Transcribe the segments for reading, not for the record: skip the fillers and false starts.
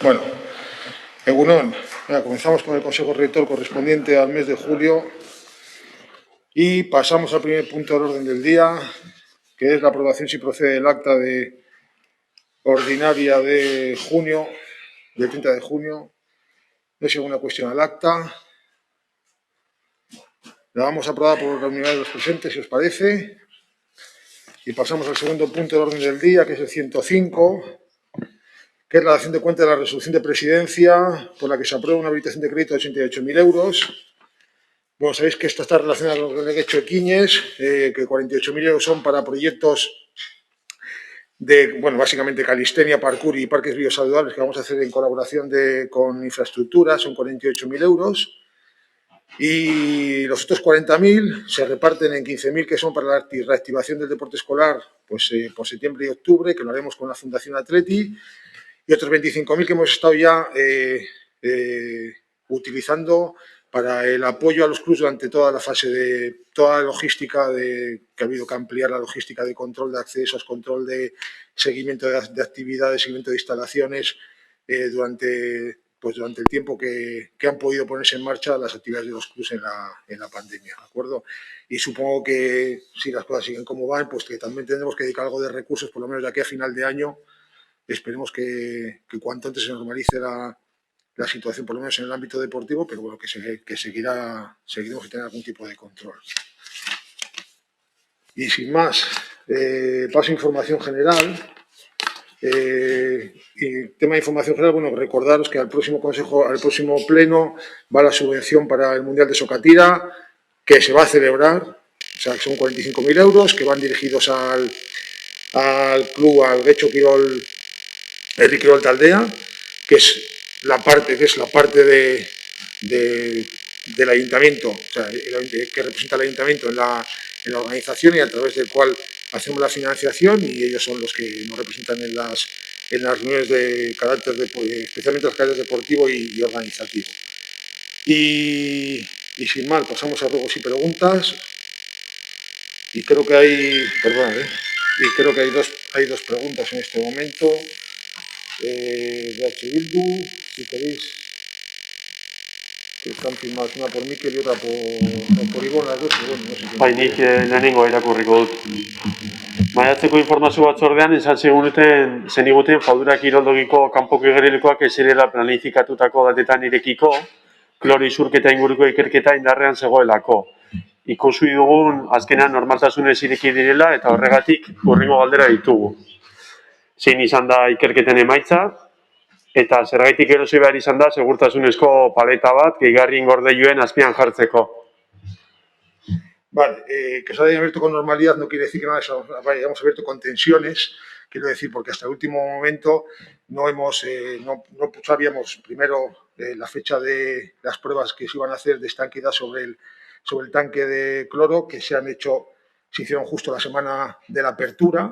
Bueno, Egunon, comenzamos con el Consejo Rector correspondiente al mes de julio y pasamos al primer punto del orden del día, que es la aprobación si procede del acta de ordinaria de junio, del 30 de junio. No hay ninguna cuestión al acta. La vamos a aprobar por la unidad de los presentes, si os parece. Y pasamos al segundo punto del orden del día, que es el 105, que es la dación de cuenta de la resolución de presidencia por la que se aprueba una habilitación de crédito de 88.000 euros. Bueno, sabéis que esto está relacionado con el hecho de Quiñes, que 48.000 euros son para proyectos de, bueno, básicamente calistenia, parkour y parques biosaludables que vamos a hacer en colaboración con infraestructura, son 48.000 euros. Y los otros 40.000 se reparten en 15.000 que son para la reactivación del deporte escolar, pues por septiembre y octubre, que lo haremos con la Fundación Atleti, y otros 25.000 que hemos estado ya utilizando para el apoyo a los clubes durante toda la fase de toda la logística que ha habido que ampliar la logística de control de accesos, control de seguimiento de actividades, seguimiento de instalaciones durante el tiempo que han podido ponerse en marcha las actividades de los clubes en la pandemia, ¿de acuerdo? Y supongo que si las cosas siguen como van, pues que también tendremos que dedicar algo de recursos, por lo menos de aquí a final de año. Esperemos que cuanto antes se normalice la situación, por lo menos en el ámbito deportivo, pero bueno, que seguiremos a tener algún tipo de control. Y sin más, paso a información general. Y tema de información general, bueno, recordaros que al próximo pleno va la subvención para el Mundial de Socatira, que se va a celebrar, o sea, que son 45.000 euros, que van dirigidos al club, al Getxo Kirol, Herri Kirol Taldea, que es la parte del ayuntamiento, o sea, que representa al ayuntamiento en la organización y a través del cual hacemos la financiación, y ellos son los que nos representan en las reuniones de carácter, especialmente los caracteres deportivo y organizativo. Y sin más, pasamos a ruegos y preguntas. Y creo que hay, creo que hay dos preguntas en este momento. De H. Bildu, si queréis, que están firmadas una por Mikel y otra por Ibon, las dos, pero bueno, no sé. Bai, nik lehenengo irakurriko dut. Maiatzeko informazio batzordean esan zeniguten Fadura Kiroldogiko kanpoko igerilekuak ez zirela planifikatutako datetan irekiko, kloro isurketa inguruko ikerketa indarrean zegoelako. Ikusi dugun azkenean normaltasunez ireki direla eta horregatik hurrengo galdera ditugu. Zein izan da ikerketen emaitza, eta zergaitik erosi behar izan da segurtasunezko paleta bat gehigarrien gordeiluen azpian jartzeko. Vale, que se haya abierto con normalidad no quiere decir que hayamos abierto con tensiones, quiero decir, porque hasta el último momento no sabíamos primero la fecha de las pruebas que se iban a hacer de estanqueidad sobre el tanque de cloro, que se hicieron justo la semana de la apertura,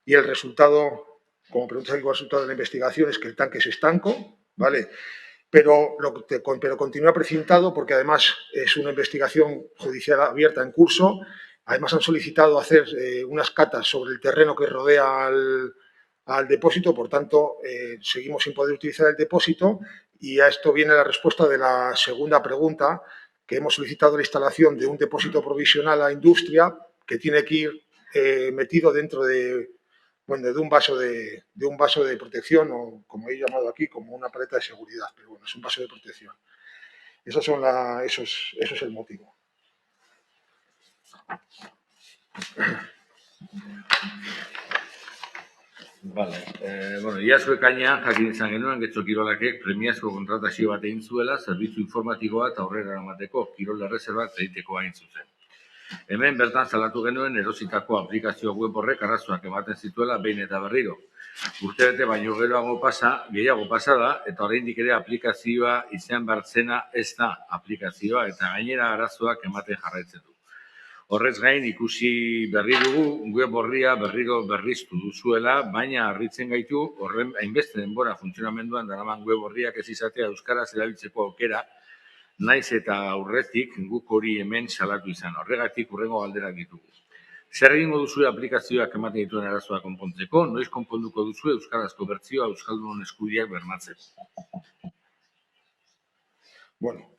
y el resultado, como preguntas aquí, el resultado de la investigación es que el tanque es estanco, ¿vale? Pero continúa precintado porque además es una investigación judicial abierta en curso. Además han solicitado hacer unas catas sobre el terreno que rodea al depósito, por tanto seguimos sin poder utilizar el depósito, y a esto viene la respuesta de la segunda pregunta, que hemos solicitado la instalación de un depósito provisional a industria que tiene que ir metido dentro de un vaso de protección, o como he llamado aquí, como una paleta de seguridad, pero bueno, es un vaso de protección. Eso es el motivo. Vale, bueno, iazko ekainean jakin izan genuen Getxo Kirolakek premiazko kontratazio bat egin zuela zerbitzu informatikoa eta aurrera eramateko kirol erreserbak egiteko hain zuzen. Hemen bertan salatu genuen erositako aplikazio web horrek arazoak ematen zituela behin eta berriro. Urtebete baino gehiago pasa da, eta oraindik ere aplikazioa izan behar zena ez da aplikazioa, eta gainera arazoak ematen jarraitzen du. Horrez gain ikusi berri dugu web horria berriro berriztu duzuela, baina harritzen gaitu horren hainbeste denbora funtzionamenduan daraman web horriak ez izatea euskaraz erabiltzeko aukera, naiz eta aurretik guk hori hemen salatu izan. Horregatik hurrengo galderak ditugu. Zer egingo duzue aplikazioak ematen dituen arazoa konpontzeko, noiz konponduko duzue euskarazko bertsioa euskaldunon eskubideak bermatzeko? Bueno,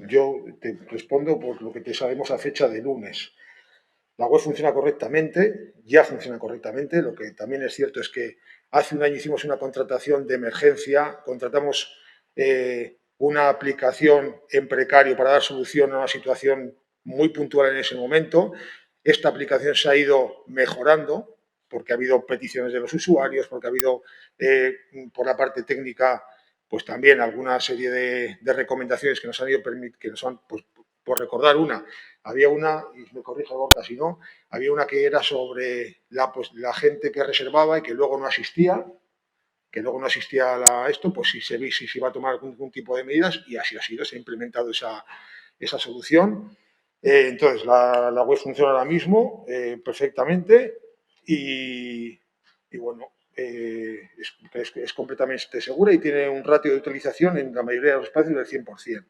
yo te respondo por lo que te sabemos a fecha de lunes. La web funciona correctamente, ya funciona correctamente. Lo que también es cierto es que hace un año hicimos una contratación de emergencia, contratamos una aplicación en precario para dar solución a una situación muy puntual en ese momento. Esta aplicación se ha ido mejorando porque ha habido peticiones de los usuarios, porque ha habido por la parte técnica pues también alguna serie de recomendaciones que nos han ido pues, por recordar una, había una, y me corrige Gorka si no, había una que era sobre la gente que reservaba y que luego no asistía, a esto, pues si se iba a tomar algún tipo de medidas, y así ha sido, se ha implementado esa solución. Entonces, la web funciona ahora mismo perfectamente y bueno, es completamente segura y tiene un ratio de utilización en la mayoría de los espacios del 100%.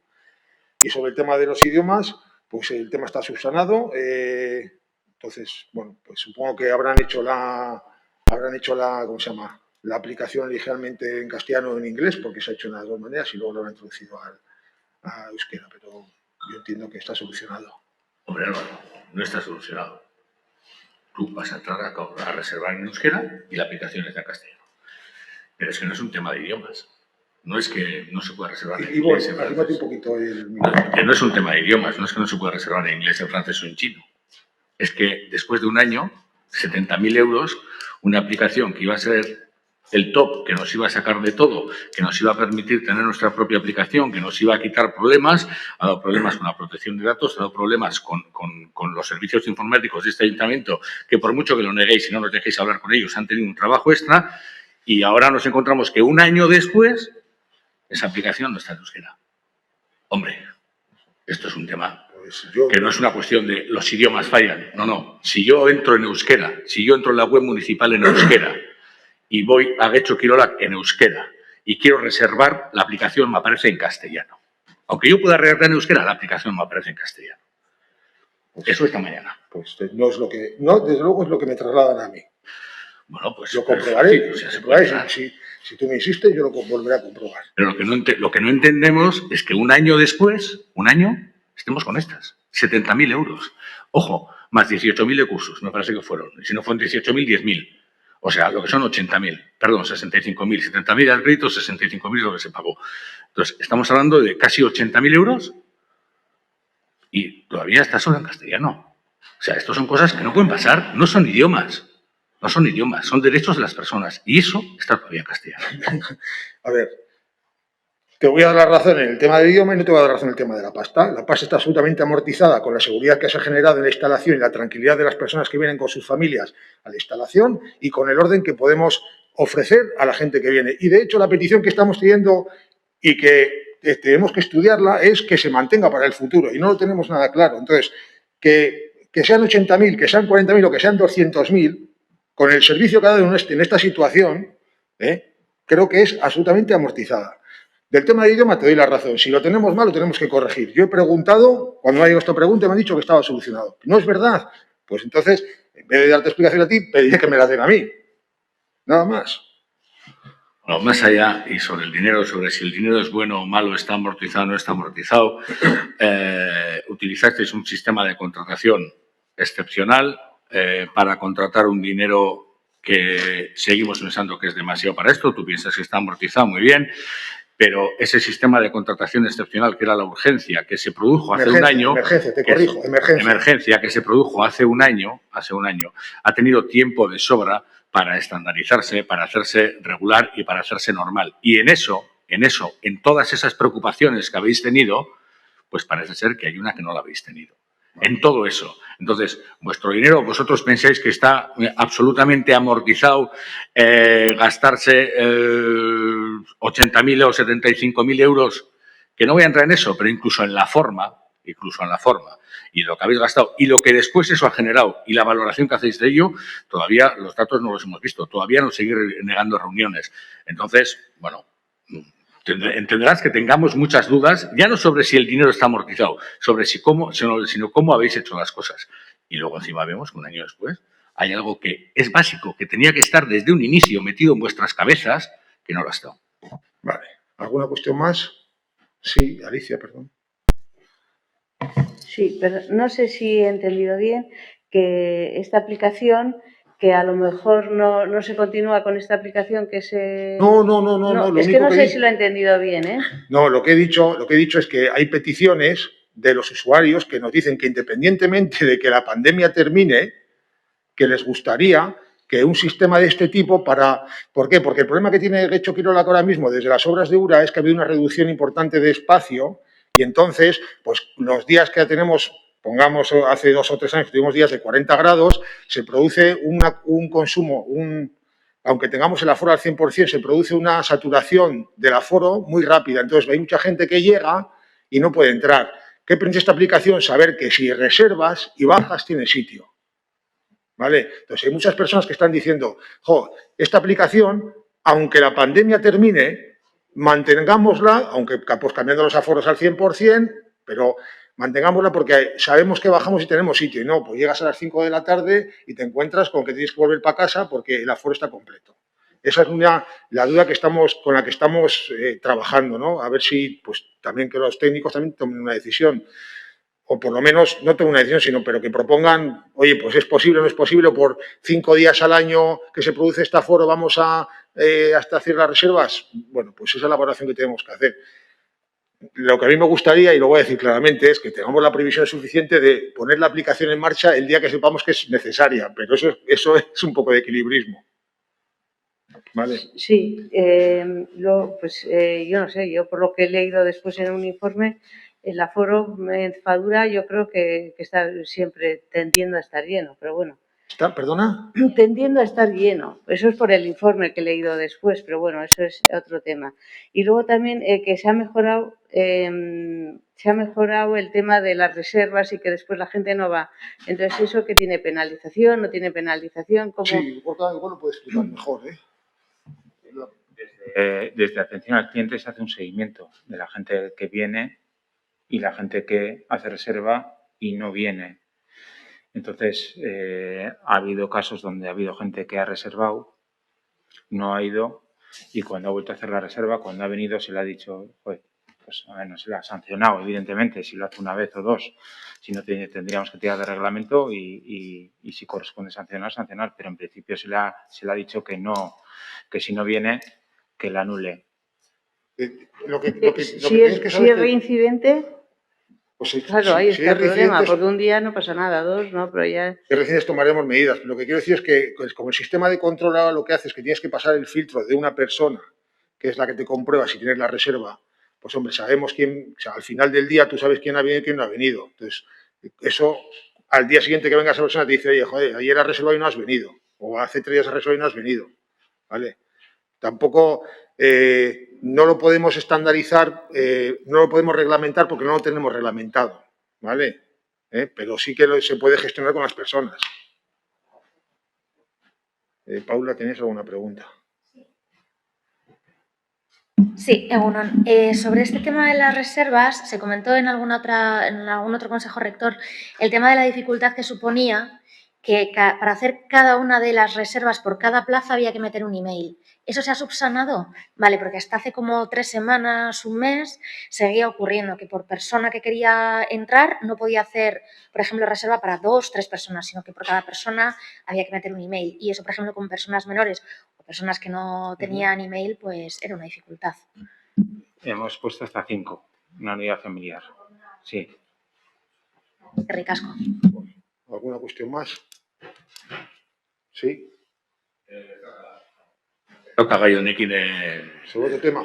Y sobre el tema de los idiomas, pues el tema está subsanado. Entonces, bueno, pues supongo que habrán hecho ¿cómo se llama? La aplicación ligeramente en castellano o en inglés, porque se ha hecho de las dos maneras y luego lo han introducido a euskera, pero yo entiendo que está solucionado. Hombre, Álvaro, no está solucionado. Tú vas a entrar a reservar en euskera y la aplicación está en castellano. Pero es que no es un tema de idiomas. No es que no se pueda reservar en inglés, en francés. Un poquito que no es un tema de idiomas, no es que no se pueda reservar en inglés, en francés o en chino. Es que después de un año, 70.000 euros, una aplicación que iba a ser el top, que nos iba a sacar de todo, que nos iba a permitir tener nuestra propia aplicación, que nos iba a quitar problemas, ha dado problemas con la protección de datos, ha dado problemas con los servicios informáticos de este ayuntamiento, que por mucho que lo neguéis y no nos dejéis hablar con ellos, han tenido un trabajo extra, y ahora nos encontramos que un año después esa aplicación no está en euskera. Hombre, esto es un tema que no es una cuestión de los idiomas fallan. No, no. Si yo entro en euskera, si yo entro en la web municipal en euskera y voy a Getxo Kirolak en euskera y quiero reservar, la aplicación me aparece en castellano. Aunque yo pueda redactar en euskera, la aplicación me aparece en castellano. Eso esta mañana. Pues no es lo que, no, desde luego es lo que me trasladan a mí. Bueno, pues lo comprobaré. Si tú me insistes, yo lo volveré a comprobar. Pero lo que no entendemos es que un año después, estemos con estas. 70.000 euros. Ojo, más 18.000 de cursos, me parece que fueron. Y si no fueron 18.000, 10.000. O sea, lo que son 80.000. Perdón, 65.000. 70.000 al crédito, 65.000 es lo que se pagó. Entonces, estamos hablando de casi 80.000 euros y todavía está solo en castellano. O sea, esto son cosas que no pueden pasar. No son idiomas. No son idiomas, son derechos de las personas. Y eso está todavía en castellano. A ver, te voy a dar la razón en el tema del idioma y no te voy a dar razón en el tema de la pasta. La pasta está absolutamente amortizada con la seguridad que se ha generado en la instalación y la tranquilidad de las personas que vienen con sus familias a la instalación y con el orden que podemos ofrecer a la gente que viene. Y de hecho, la petición que estamos teniendo y que tenemos que estudiarla es que se mantenga para el futuro y no lo tenemos nada claro. Entonces, que sean 80.000, que sean 40.000 o que sean 200.000, con el servicio que ha dado en esta situación, creo que es absolutamente amortizada. Del tema del idioma te doy la razón. Si lo tenemos mal, lo tenemos que corregir. Yo he preguntado, cuando me ha llegado esta pregunta, me han dicho que estaba solucionado. ¿No es verdad? Pues entonces, en vez de darte explicación a ti, pediré que me la den a mí. Nada más. Bueno, más allá, y sobre el dinero, sobre si el dinero es bueno o malo, está amortizado o no está amortizado, utilizasteis un sistema de contratación excepcional para contratar un dinero que seguimos pensando que es demasiado para esto. Tú piensas que está amortizado, muy bien, pero ese sistema de contratación excepcional, que era la urgencia, que se produjo hace un año... Emergencia, que se produjo hace un año, ha tenido tiempo de sobra para estandarizarse, para hacerse regular y para hacerse normal. Y en todas esas preocupaciones que habéis tenido, pues parece ser que hay una que no la habéis tenido. En todo eso. Entonces, vuestro dinero, vosotros pensáis que está absolutamente amortizado, gastarse 80.000 o 75.000 euros, que no voy a entrar en eso, pero incluso en la forma, y lo que habéis gastado, y lo que después eso ha generado, y la valoración que hacéis de ello, todavía los datos no los hemos visto, todavía nos seguís negando reuniones. Entonces, bueno, entenderás que tengamos muchas dudas, ya no sobre si el dinero está amortizado, sino cómo habéis hecho las cosas. Y luego encima vemos que un año después hay algo que es básico, que tenía que estar desde un inicio metido en vuestras cabezas, que no lo ha estado. Vale. ¿Alguna cuestión más? Sí, Alicia, perdón. Sí, pero no sé si he entendido bien que esta aplicación, que a lo mejor no se continúa con esta aplicación que se... No. Lo es que único no sé di- si lo he entendido bien, ¿eh? No, lo que he dicho es que hay peticiones de los usuarios que nos dicen que independientemente de que la pandemia termine, que les gustaría que un sistema de este tipo ¿Por qué? Porque el problema que tiene Getxo Kirola ahora mismo desde las obras de Ura es que ha habido una reducción importante de espacio y entonces, pues los días que tenemos, pongamos hace 2 o 3 años, tuvimos días de 40 grados, se produce un consumo, aunque tengamos el aforo al 100%, se produce una saturación del aforo muy rápida. Entonces, hay mucha gente que llega y no puede entrar. ¿Qué permite esta aplicación? Saber que si reservas y bajas, tiene sitio. ¿Vale? Entonces, hay muchas personas que están diciendo, esta aplicación, aunque la pandemia termine, mantengámosla, aunque pues, cambiando los aforos al 100%, pero mantengámosla porque sabemos que bajamos y tenemos sitio. Y no, pues llegas a las 5 de la tarde y te encuentras con que tienes que volver para casa porque el aforo está completo. Esa es la duda con la que estamos trabajando, ¿no? A ver si, pues, también que los técnicos también tomen una decisión. O por lo menos, no tomen una decisión, pero que propongan, oye, pues es posible o no es posible, o por 5 días al año que se produce este aforo vamos hasta hacer las reservas. Bueno, pues esa es la valoración que tenemos que hacer. Lo que a mí me gustaría, y lo voy a decir claramente, es que tengamos la previsión suficiente de poner la aplicación en marcha el día que sepamos que es necesaria, pero eso es un poco de equilibrismo. ¿Vale? Sí, yo no sé, yo por lo que he leído después en un informe, el aforo en Fadura yo creo que está siempre tendiendo a estar lleno, pero bueno. ¿Perdona? Tendiendo a estar lleno. Eso es por el informe que he leído después, pero bueno, eso es otro tema. Y luego también que se ha mejorado el tema de las reservas y que después la gente no va. Entonces, ¿eso que tiene penalización? ¿No tiene penalización? ¿Cómo? Sí, igual lo puedes explicar mejor, ¿eh? Desde atención al cliente se hace un seguimiento de la gente que viene y la gente que hace reserva y no viene. Entonces, ha habido casos donde ha habido gente que ha reservado, no ha ido y cuando ha vuelto a hacer la reserva, cuando ha venido se le ha dicho, pues a ver, no se le ha sancionado, evidentemente, si lo hace una vez o dos, si no tendríamos que tirar de reglamento y si corresponde sancionar, pero en principio se le ha dicho que no, que si no viene, que la anule. Si es reincidente, pues claro, ahí está el problema, porque un día no pasa nada, 2 no, pero ya... Si reincidentes tomaremos medidas. Lo que quiero decir es que, pues, como el sistema de control ahora lo que hace es que tienes que pasar el filtro de una persona, que es la que te comprueba si tienes la reserva, pues hombre, sabemos quién, o sea, al final del día tú sabes quién ha venido y quién no ha venido. Entonces, eso, al día siguiente que venga esa persona te dice, oye, joder, ayer has reservado y no has venido, o hace 3 días has reservado y no has venido, ¿vale? Tampoco no lo podemos estandarizar, no lo podemos reglamentar porque no lo tenemos reglamentado, ¿vale? Pero sí que se puede gestionar con las personas. Paula, ¿tenías alguna pregunta? Sí, Egunon. Sobre este tema de las reservas, se comentó en algún otro consejo rector el tema de la dificultad que suponía que para hacer cada una de las reservas por cada plaza había que meter un email. ¿Eso se ha subsanado? Vale, porque hasta hace como 3 semanas, un mes, seguía ocurriendo que por persona que quería entrar no podía hacer, por ejemplo, reserva para 2, 3 personas, sino que por cada persona había que meter un email. Y eso, por ejemplo, con personas menores o personas que no tenían email, pues era una dificultad. Hemos puesto hasta 5, una unidad familiar. Sí. Qué ricasco. ¿Alguna cuestión más? Sí. Toka gai honekin... ¿Sobre otro tema?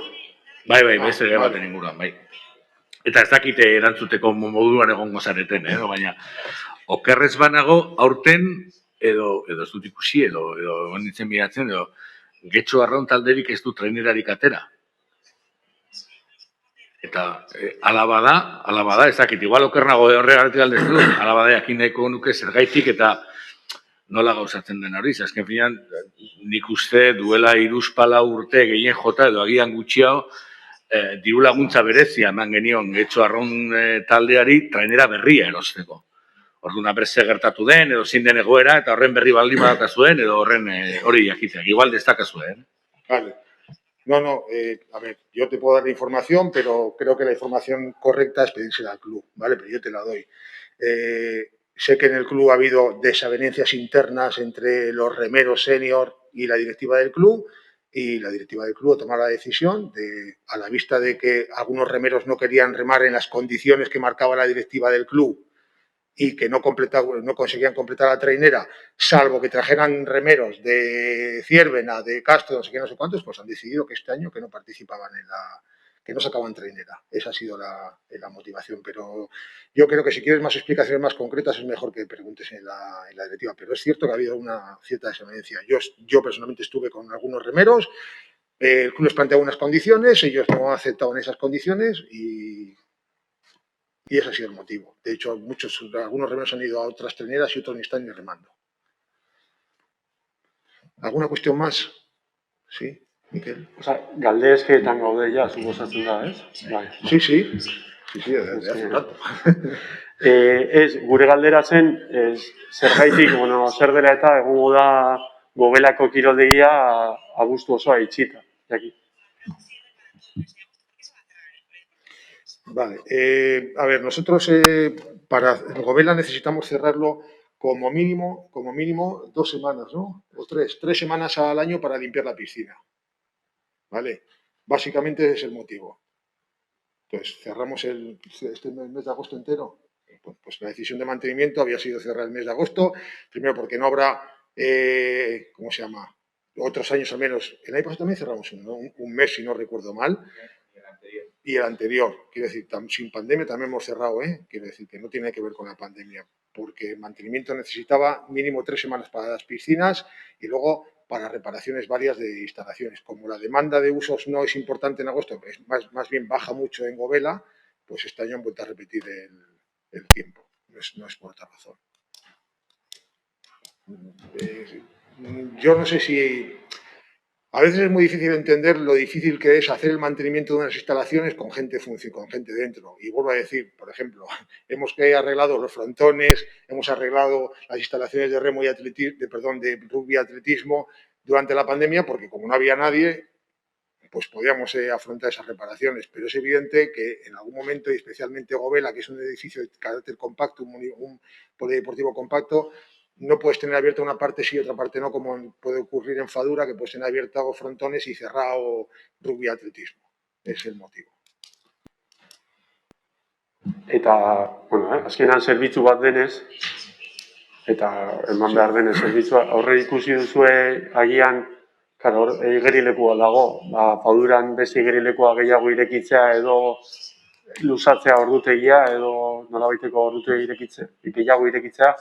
Bai, beste gai baten inguruan, bai. Eta ez dakite erantzuteko moduan egongo zareten, baina okerrez banago aurten edo ez dut ikusi, edo nintzen miratzen, edo Getxo Arraun talderik ez du trainerarik atera. Eta ala bada, ez dakit, igual okernago horregatik aldezu, ala bada jakin nahiko nuke zergaitik eta nola gauzatzen den hori. Azken finean, nik uste duela 3-4 urte gehien jota edo agian gutxiago diru laguntza berezia eman genion Getxo Arraun taldeari trainera berria erosteko. Orduan, berze gertatu den, edo zein den egoera, eta horren berri baldin badakazuen, edo horren hori jakiteak. Igual destakazuen. Vale. No, a ver, yo te puedo dar la información, pero creo que la información correcta es pedírsela al club, ¿vale? Pero yo te la doy. Sé que en el club ha habido desavenencias internas entre los remeros senior y la directiva del club, y la directiva del club tomó la decisión, a la vista de que algunos remeros no querían remar en las condiciones que marcaba la directiva del club y que no conseguían completar la trainera, salvo que trajeran remeros de Ciervena, de Castro, no sé qué, no sé cuántos, pues han decidido que este año que no participaban que no sacaban trainera. Esa ha sido la motivación. Pero yo creo que si quieres más explicaciones más concretas es mejor que preguntes en la directiva. Pero es cierto que ha habido una cierta desavenencia. Yo personalmente estuve con algunos remeros, el club les planteaba unas condiciones, ellos no aceptaban esas condiciones y ese ha sido el motivo. De hecho, algunos remeros han ido a otras traineras y otros ni están ni remando. ¿Alguna cuestión más? Sí, Miquel. Galdezkeetan gaude ja, suposatzen da, ez? Bai. Sí, desde hace un rato. Gure galdera zen, zergaitik, zer dela eta egongo da Gobelako kiroldegia abuztu osoa itxita. Jaki. Vale, a ver, nosotros para Gobela necesitamos cerrarlo como mínimo 2 semanas, ¿no? O 3 semanas al año para limpiar la piscina. ¿Vale? Básicamente ese es el motivo. Entonces, cerramos este mes de agosto entero. Pues la decisión de mantenimiento había sido cerrar el mes de agosto, primero porque no habrá, ¿cómo se llama? Otros años al menos. El año pasado también cerramos un mes, si no recuerdo mal. Y el anterior, quiero decir, sin pandemia también hemos cerrado, quiero decir que no tiene que ver con la pandemia, porque el mantenimiento necesitaba mínimo 3 semanas para las piscinas y luego para reparaciones varias de instalaciones. Como la demanda de usos no es importante en agosto, es más bien baja mucho en Gobela, pues este año han vuelto a repetir el tiempo, no es por otra razón. Yo no sé si... A veces es muy difícil entender lo difícil que es hacer el mantenimiento de unas instalaciones con gente dentro. Y vuelvo a decir, por ejemplo, hemos arreglado los frontones, hemos arreglado las instalaciones de remo y de rugby y atletismo durante la pandemia, porque como no había nadie, pues podíamos afrontar esas reparaciones. Pero es evidente que en algún momento, y especialmente Gobela, que es un edificio de carácter compacto, un polideportivo compacto, no puedes tener abierta una parte sí y otra parte no, como puede ocurrir en Fadura, que puedes tener abierto frontones y cerrado rugby y atletismo. Es el motivo. Eta, azkenan zerbitzu bat denez, eta eman behar denez zerbitzua, aurre ikusi duzue agian, igerilekua dago, Faduran beste igerilekua gehiago irekitzea edo luzatzea ordutegia edo nolabaiteko ordutegi gehiago irekitzea.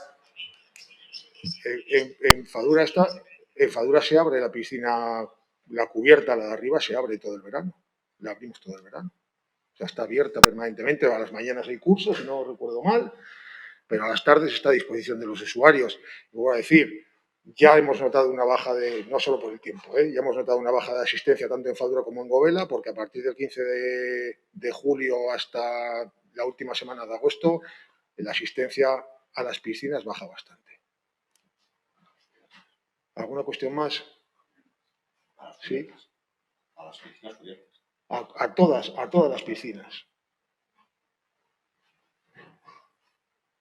En Fadura se abre la piscina, la cubierta, la de arriba, se abre todo el verano. La abrimos todo el verano. O sea, está abierta permanentemente. A las mañanas hay cursos, si no recuerdo mal, pero a las tardes está a disposición de los usuarios. Y voy a decir, ya hemos notado una baja no solo por el tiempo, ya hemos notado una baja de asistencia tanto en Fadura como en Gobela, porque a partir del 15 de julio hasta la última semana de agosto, la asistencia a las piscinas baja bastante. ¿Alguna cuestión más? ¿Sí? A las piscinas cubiertas. A todas las piscinas.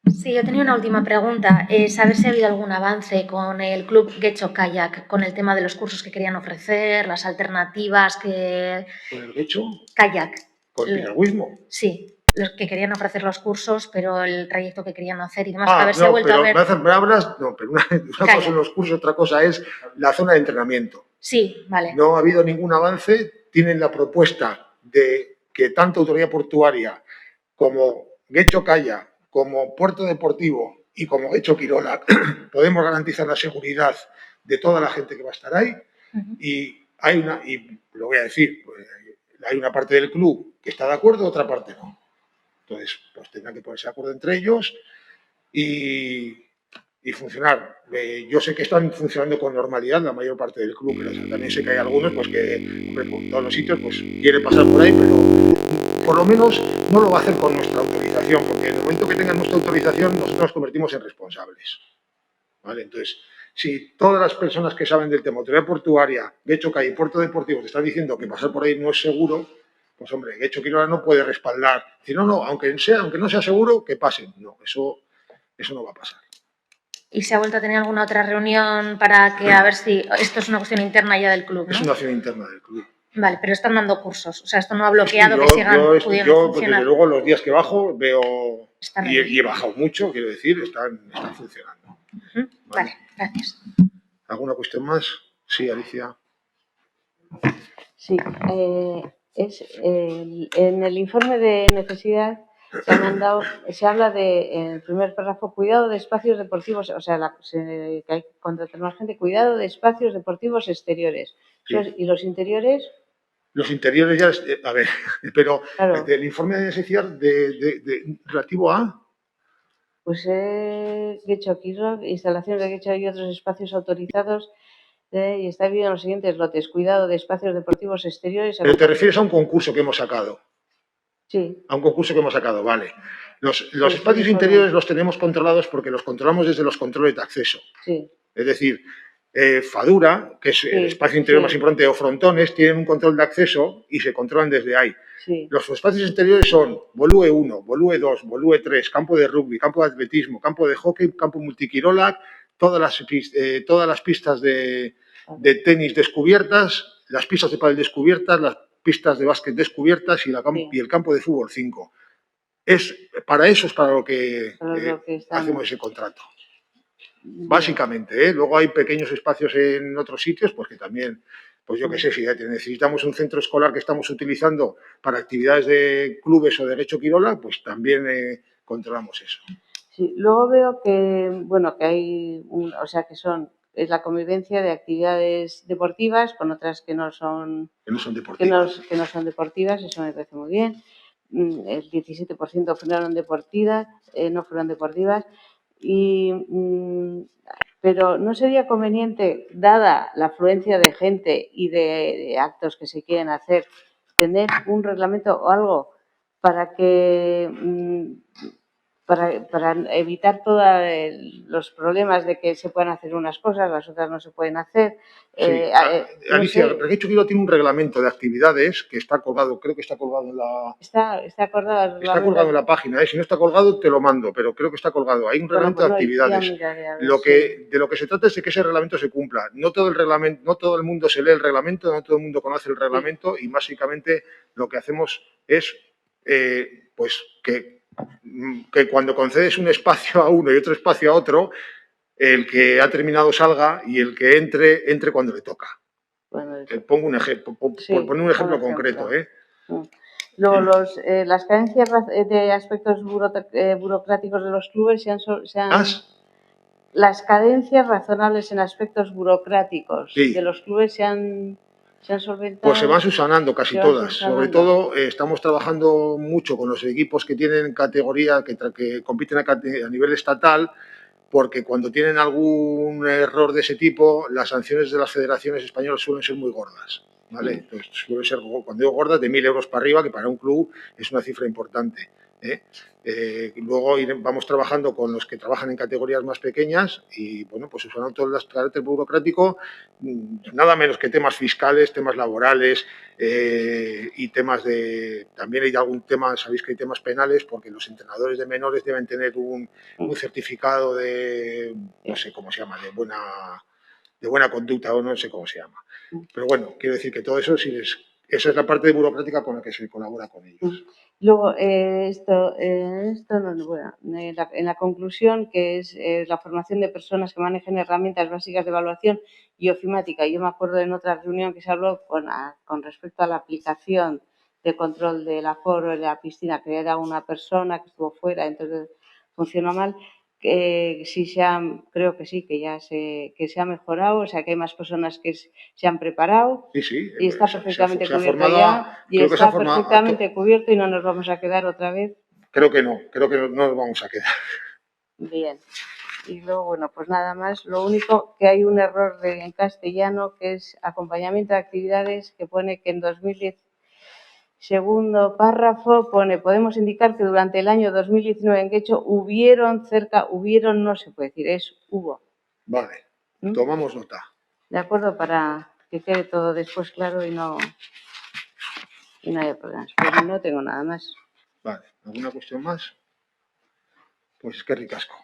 Sí, yo tenía una última pregunta. ¿Saber si ha habido algún avance con el club Getxo Kayak, con el tema de los cursos que querían ofrecer, las alternativas que... ¿Con el Getxo? Kayak. ¿Con el piragüismo? Sí, los que querían ofrecer los cursos, pero el trayecto que querían hacer y demás. A ver si ha vuelto a ver... pero una cosa son los cursos, otra cosa es la zona de entrenamiento. Sí, vale. No ha habido ningún avance. Tienen la propuesta de que tanto Autoridad Portuaria como Getxo Kayak, como Puerto Deportivo y como Getxo Kirola, podemos garantizar la seguridad de toda la gente que va a estar ahí. Y lo voy a decir, pues, hay una parte del club que está de acuerdo, otra parte no. Entonces, pues tendrán que ponerse de acuerdo entre ellos y funcionar. Yo sé que están funcionando con normalidad la mayor parte del club, pero también sé que hay algunos pues que, hombre, por todos los sitios, pues quieren pasar por ahí, pero por lo menos no lo va a hacer con nuestra autorización, porque en el momento que tengan nuestra autorización nosotros nos convertimos en responsables. ¿Vale? Entonces, si todas las personas que saben del tema, autoridad portuaria, Getxo Kai y Puerto Deportivo, te están diciendo que pasar por ahí no es seguro, pues hombre, Getxo Quirola no puede respaldar. Decir, no, aunque no sea seguro, que pasen. No, eso no va a pasar. ¿Y se ha vuelto a tener alguna otra reunión para que a ver si esto es una cuestión interna ya del club, ¿no? Es una acción interna del club. Vale, pero están dando cursos, o sea, esto no ha bloqueado que sigan pudiendo yo funcionar. Desde luego, los días que bajo veo, y he bajado mucho, quiero decir, están funcionando. Vale, gracias. ¿Alguna cuestión más? Sí, Alicia. Sí, en el informe de necesidad se habla de, en el primer párrafo, cuidado de espacios deportivos, o sea, que hay que contratar más gente, cuidado de espacios deportivos exteriores. Sí. ¿Y los interiores? Los interiores ya, a ver, pero claro. Del informe de necesidad relativo a... Pues Getxo Quiroga, instalaciones de Getxo y otros espacios autorizados y está bien en los siguientes lotes. Cuidado de espacios deportivos exteriores. Pero te refieres a un concurso que hemos sacado. Sí. A un concurso que hemos sacado, vale. Los espacios interiores los tenemos controlados porque los controlamos desde los controles de acceso. Sí. Es decir, Fadura, que es el espacio interior más importante, o Frontones, tienen un control de acceso y se controlan desde ahí. Sí. Los espacios exteriores son Volue 1, Volue 2, Volue 3, campo de rugby, campo de atletismo, campo de hockey, campo multiquirola, todas las pistas de tenis descubiertas, las pistas de pádel descubiertas, las pistas de básquet descubiertas y el campo de fútbol 5. Para eso es para lo que hacemos ese contrato. Básicamente, Luego hay pequeños espacios en otros sitios, pues que también, pues yo qué sé, si necesitamos un centro escolar que estamos utilizando para actividades de clubes o de Getxo Quirola, pues también controlamos eso. Sí, luego veo que hay, es la convivencia de actividades deportivas con otras que no son deportivas. Que no son deportivas, eso me parece muy bien. El 17% no fueron deportivas. Pero no sería conveniente, dada la afluencia de gente y de actos que se quieren hacer, tener un reglamento o algo para evitar todos los problemas de que se puedan hacer unas cosas, las otras no se pueden hacer. Alicia, Getxo Quirola tiene un reglamento de actividades que está colgado, creo que está colgado en la... Está colgado en la página, Si no está colgado te lo mando, pero creo que está colgado. Hay un reglamento de actividades. De lo que se trata es de que ese reglamento se cumpla. No todo el mundo se lee el reglamento, no todo el mundo conoce el reglamento y básicamente lo que hacemos es pues que cuando concedes un espacio a uno y otro espacio a otro, el que ha terminado salga y el que entre cuando le toca. Bueno, pongo un ejemplo, por poner un ejemplo concreto. Luego, las carencias de aspectos burocráticos de los clubes las carencias razonables en aspectos burocráticos de los clubes se han solventado. Pues se van subsanando casi todas. Sobre todo estamos trabajando mucho con los equipos que tienen categoría, que compiten a nivel estatal, porque cuando tienen algún error de ese tipo, las sanciones de las federaciones españolas suelen ser muy gordas. ¿Vale? Entonces, suele ser, cuando digo gordas, de 1.000 euros para arriba, que para un club es una cifra importante. Luego vamos trabajando con los que trabajan en categorías más pequeñas y, bueno, pues usando todo el carácter burocrático, nada menos que temas fiscales, temas laborales y temas de... También hay algún tema, sabéis que hay temas penales, porque los entrenadores de menores deben tener un certificado de, no sé cómo se llama, de buena conducta o no sé cómo se llama. Pero bueno, quiero decir que todo eso esa es la parte burocrática con la que se colabora con ellos. Luego, en la conclusión, que es la formación de personas que manejen herramientas básicas de evaluación y ofimática. Yo me acuerdo en otra reunión que se habló con respecto a la aplicación de control del aforo en la piscina, que era una persona que estuvo fuera, entonces funcionó mal. Creo que sí, que se ha mejorado, o sea que hay más personas que se han preparado y está perfectamente cubierto ya y está perfectamente cubierto y no nos vamos a quedar otra vez. Creo que no nos vamos a quedar. Bien, y luego, bueno, pues nada más, lo único que hay un error en castellano que es acompañamiento de actividades que pone que en 2010 Segundo párrafo pone, podemos indicar que durante el año 2019 en Guecho hubieron, no se puede decir, hubo. Vale, ¿Mm? tomamos nota. ¿De acuerdo? Para que quede todo después claro y no haya problemas. Pues no tengo nada más. Vale, ¿alguna cuestión más? Pues es que ricasco.